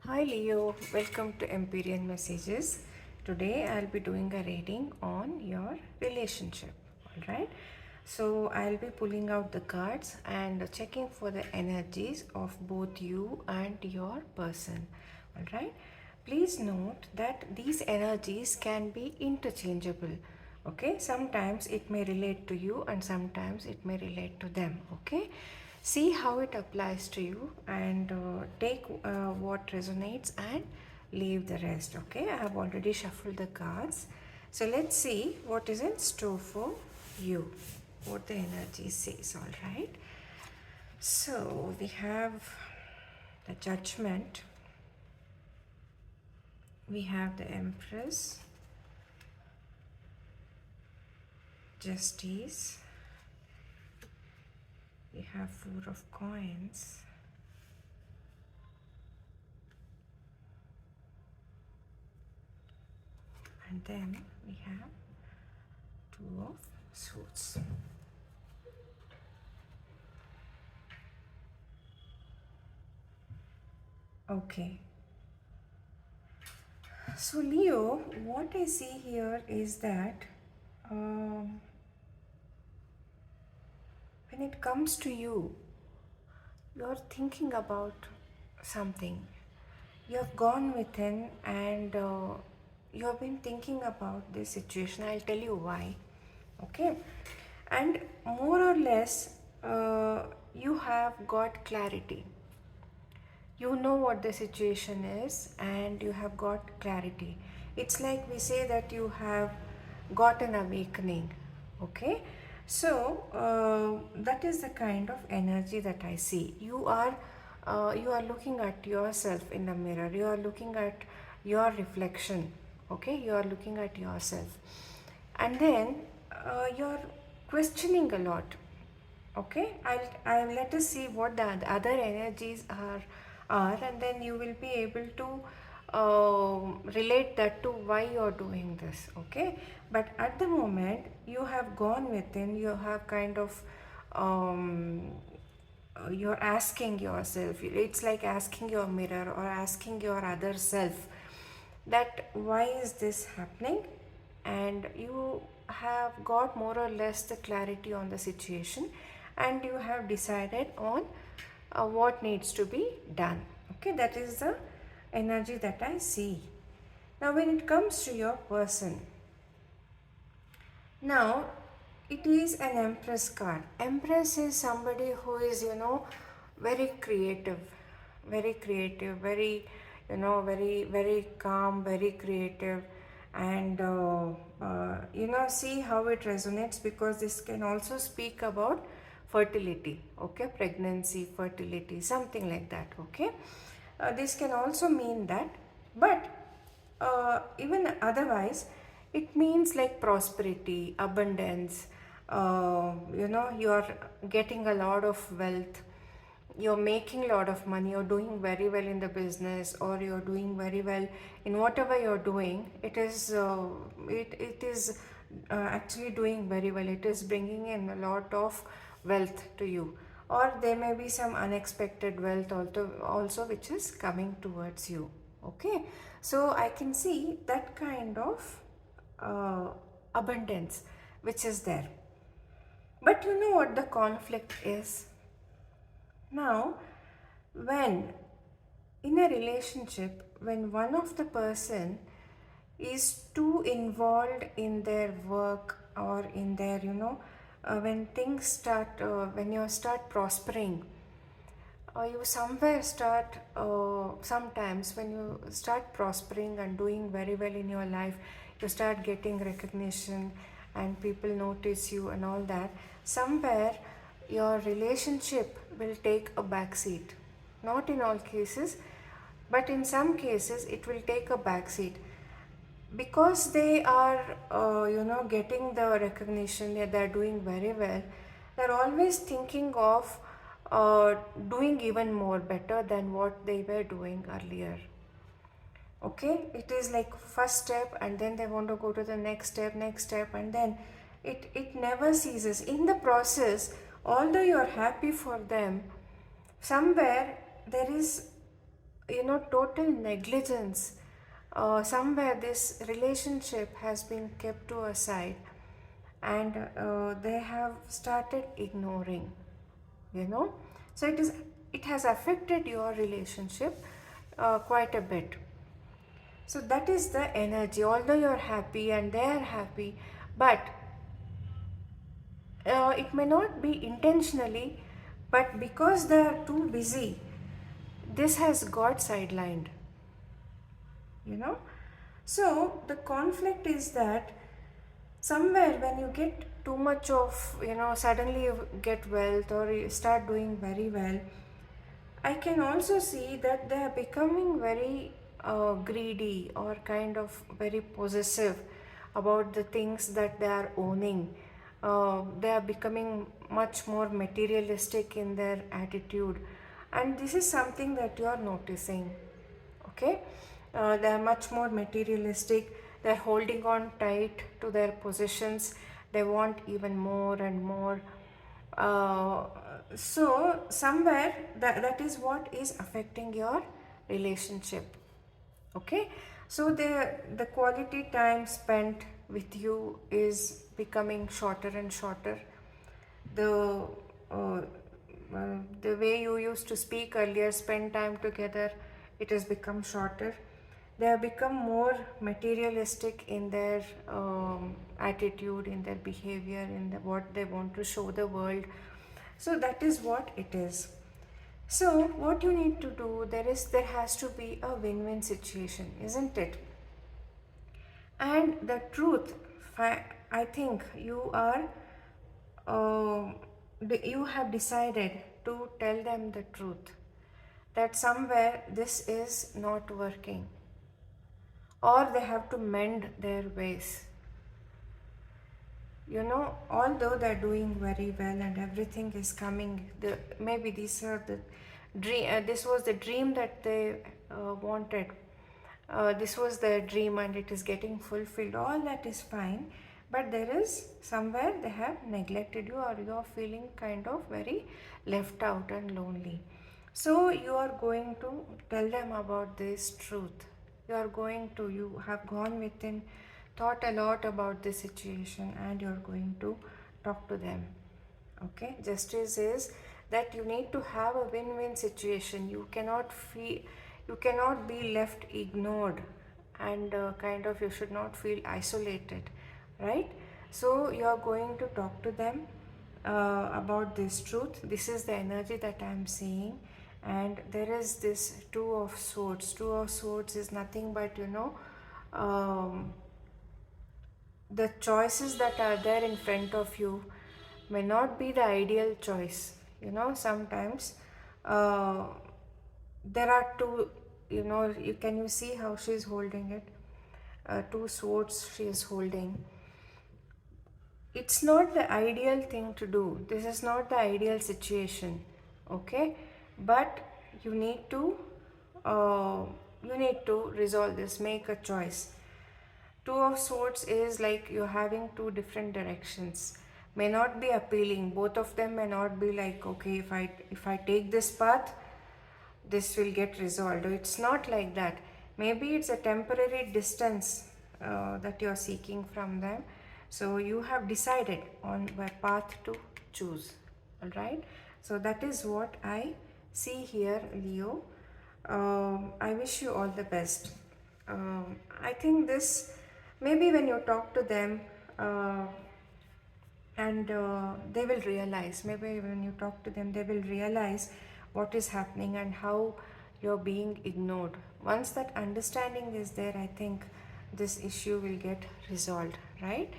Hi Leo, welcome to Empyrean Messages. Today I'll be doing a reading on your relationship. Alright, so I'll be pulling out the cards and checking for the energies of both you and your person. Alright, please note that these energies can be interchangeable. Okay, sometimes it may relate to you and sometimes it may relate to them. Okay, see how it applies to you and take what resonates and leave the rest. Okay, I have already shuffled the cards, so let's see what is in store for you, what the energy says. All right, so we have the Judgment, we have the Empress, Justice, we have Four of Coins, and then we have Two of Swords. Okay, so Leo, what I see here is that um, when it comes to you, you're thinking about something. You have gone within and you have been thinking about this situation. I'll tell you why. Okay, and more or less, you have got clarity. You know what the situation is and you have got clarity. It's like we say that you have got an awakening. Okay, so that is the kind of energy that I see. You are looking at yourself in the mirror, you are looking at your reflection. Okay, you are looking at yourself and then you're questioning a lot. Okay, I'll let us see what the other energies are, and then you will be able to relate that to why you're doing this. Okay, but at the moment you have gone within, you have kind of um, you're asking yourself, it's like asking your mirror or asking your other self that why is this happening, and you have got more or less the clarity on the situation and you have decided on what needs to be done. Okay, that is the energy that I see. Now when it comes to your person, now it is an Empress card. Empress is somebody who is, very creative, very, very calm, very creative, and see how it resonates, because this can also speak about fertility. Okay, pregnancy, fertility, something like that. Okay, this can also mean that, but even otherwise it means like prosperity, abundance. You're getting a lot of wealth, you're making a lot of money, you're doing very well in the business, or you're doing very well in whatever you're doing. It is actually doing very well, it is bringing in a lot of wealth to you, or there may be some unexpected wealth also which is coming towards you. Okay, so I can see that kind of uh, abundance which is there. But you know what the conflict is? Now, when in a relationship, when one of the person is too involved in their work or in their, when things start, when you start prospering, you somewhere start, sometimes when you start prospering and doing very well in your life, you start getting recognition and people notice you and all that. Somewhere your relationship will take a back seat. Not in all cases, but in some cases it will take a back seat, because they are getting the recognition that they're doing very well. They're always thinking of doing even more better than what they were doing earlier. Okay, it is like first step and then they want to go to the next step, and then it never ceases in the process. Although you're happy for them, somewhere there is total negligence. Somewhere this relationship has been kept to a side, and they have started ignoring, you know. So it has affected your relationship quite a bit. So that is the energy. Although you're happy and they are happy, but it may not be intentionally, but because they are too busy, this has got sidelined, you know. So the conflict is that somewhere when you get too much of, suddenly you get wealth or you start doing very well, I can also see that they are becoming very greedy or kind of very possessive about the things that they are owning. They are becoming much more materialistic in their attitude, and this is something that you are noticing. Okay, they are much more materialistic. They are holding on tight to their possessions. They want even more and more. uh, so somewhere that is what is affecting your relationship. Okay, so the quality time spent with you is becoming shorter and shorter. The uh, the way you used to speak earlier, spend time together, it has become shorter. They have become more materialistic in their attitude, in their behavior, in what they want to show the world. So that is what it is. So what you need to do, there has to be a win-win situation, isn't it? And the truth, I think uh, you have decided to tell them the truth, that somewhere this is not working, or they have to mend their ways. Although they're doing very well and everything is coming, maybe these are the dream. This was the dream that they wanted. This was their dream, and it is getting fulfilled. All that is fine, but there is somewhere they have neglected you, or you are feeling kind of very left out and lonely. So you are going to tell them about this truth. You have gone within, thought a lot about this situation, and you're going to talk to them. Okay, justice is that you need to have a win-win situation. You cannot be left ignored, and kind of you should not feel isolated, right? So you are going to talk to them about this truth. This is the energy that I am seeing. And there is this two of swords. Two of swords is nothing but, um, the choices that are there in front of you may not be the ideal choice. Sometimes uh, there are two, you see how she's holding it. Two swords she is holding. It's not the ideal thing to do. This is not the ideal situation. Okay, but you need to uh, resolve this, make a choice. Two of swords is like you're having two different directions. May not be appealing. Both of them may not be like, okay, if I take this path, this will get resolved. It's not like that. Maybe it's a temporary distance that you're seeking from them. So you have decided on what path to choose. All right. So that is what I see here, Leo. I wish you all the best. I think this, maybe when you talk to them, and they will realize, maybe when you talk to them, they will realize what is happening and how you're being ignored. Once that understanding is there, I think this issue will get resolved, right?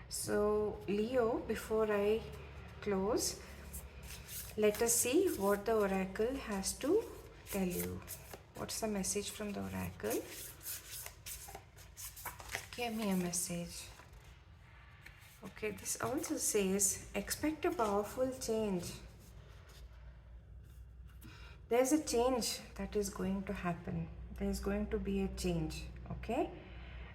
So, Leo, before I close, let us see what the oracle has to tell you. What's the message from the oracle? Give me a message. Okay, this also says expect a powerful change. There's a change that is going to happen. There's going to be a change. Okay,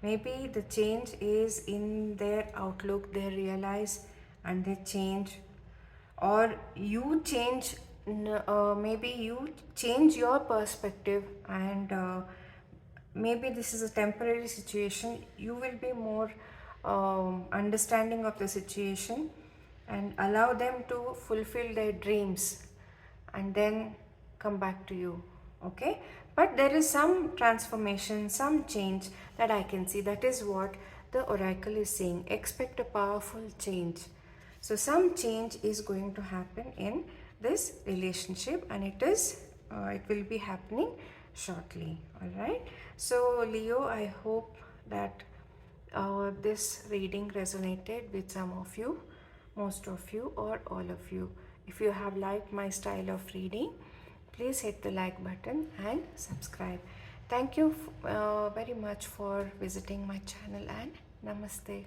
maybe the change is in their outlook. They realize and they change, or you change maybe you change your perspective, and maybe this is a temporary situation. You will be more understanding of the situation and allow them to fulfill their dreams and then come back to you. Okay, but there is some transformation, some change that I can see. That is what the oracle is saying. Expect a powerful change. So some change is going to happen in this relationship, and it will be happening shortly. All right, so Leo, I hope that this reading resonated with some of you, most of you, or all of you. If you have liked my style of reading, please hit the like button and subscribe. Thank you very much for visiting my channel, and namaste.